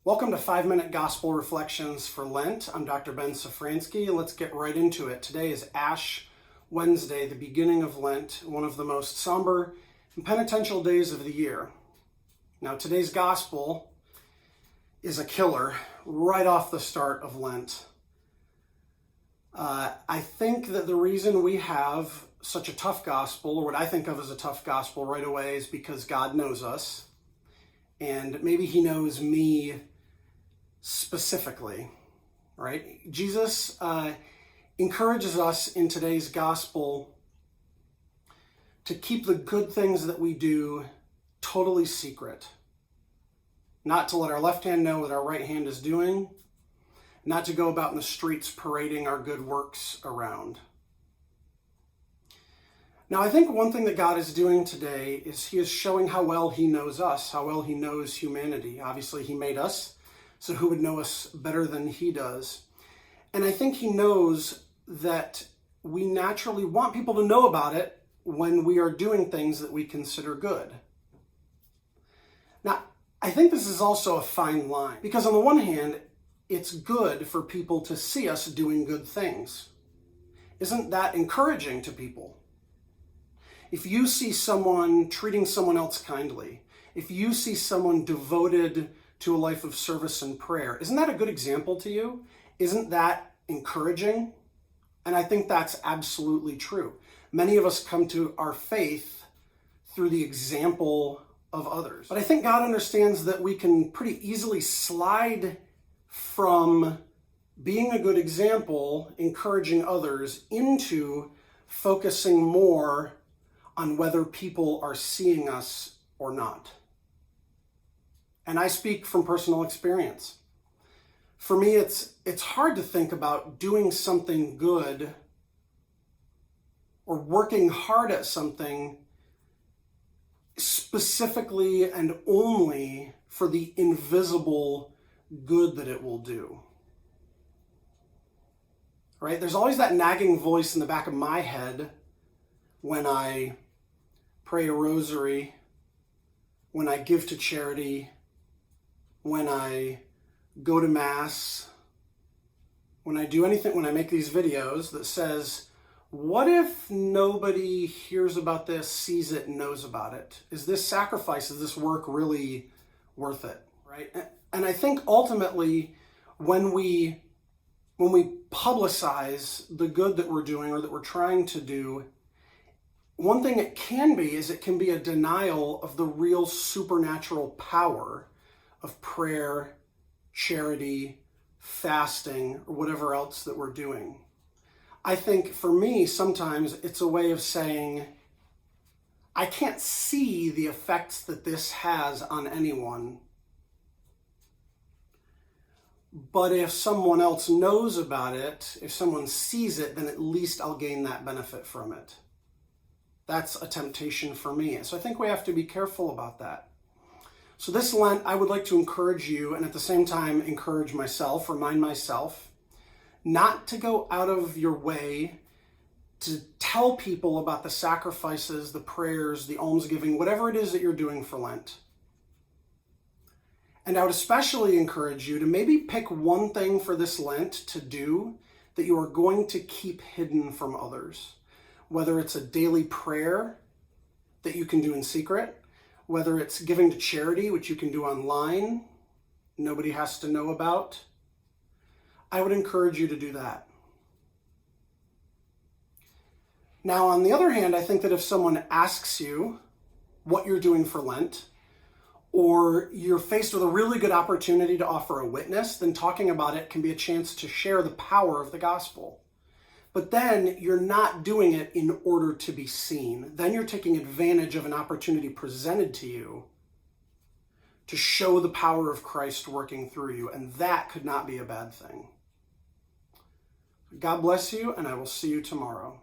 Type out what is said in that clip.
Welcome to 5-Minute Gospel Reflections for Lent. I'm Dr. Ben Safranski, and let's get right into it. Today is Ash Wednesday, the beginning of Lent, one of the most somber and penitential days of the year. Now, today's gospel is a killer right off the start of Lent. I think that the reason we have such a tough gospel, or what I think of as a tough gospel right away, is because God knows us. And maybe he knows me specifically, right? Jesus encourages us in today's gospel to keep the good things that we do totally secret. Not to let our left hand know what our right hand is doing. Not to go about in the streets parading our good works around. Now, I think one thing that God is doing today is he is showing how well he knows us, how well he knows humanity. Obviously, he made us, so who would know us better than he does? And I think he knows that we naturally want people to know about it when we are doing things that we consider good. Now, I think this is also a fine line, because on the one hand, it's good for people to see us doing good things. Isn't that encouraging to people? If you see someone treating someone else kindly, if you see someone devoted to a life of service and prayer, isn't that a good example to you? Isn't that encouraging? And I think that's absolutely true. Many of us come to our faith through the example of others. But I think God understands that we can pretty easily slide from being a good example, encouraging others, into focusing more on whether people are seeing us or not. And I speak from personal experience. For me, it's hard to think about doing something good or working hard at something specifically and only for the invisible good that it will do. Right? There's always that nagging voice in the back of my head when I pray a rosary, when I give to charity, when I go to Mass, when I do anything, when I make these videos that says, what if nobody hears about this, sees it, and knows about it? Is this sacrifice, is this work really worth it, right? And I think ultimately when we publicize the good that we're doing or that we're trying to do, one thing it can be is it can be a denial of the real supernatural power of prayer, charity, fasting, or whatever else that we're doing. I think for me, sometimes it's a way of saying, I can't see the effects that this has on anyone. But if someone else knows about it, if someone sees it, then at least I'll gain that benefit from it. That's a temptation for me. So I think we have to be careful about that. So this Lent, I would like to encourage you, and at the same time encourage myself, remind myself, not to go out of your way to tell people about the sacrifices, the prayers, the almsgiving, whatever it is that you're doing for Lent. And I would especially encourage you to maybe pick one thing for this Lent to do that you are going to keep hidden from others. Whether it's a daily prayer that you can do in secret, whether it's giving to charity, which you can do online, nobody has to know about, I would encourage you to do that. Now, on the other hand, I think that if someone asks you what you're doing for Lent, or you're faced with a really good opportunity to offer a witness, then talking about it can be a chance to share the power of the gospel. But then you're not doing it in order to be seen. Then you're taking advantage of an opportunity presented to you to show the power of Christ working through you, and that could not be a bad thing. God bless you, and I will see you tomorrow.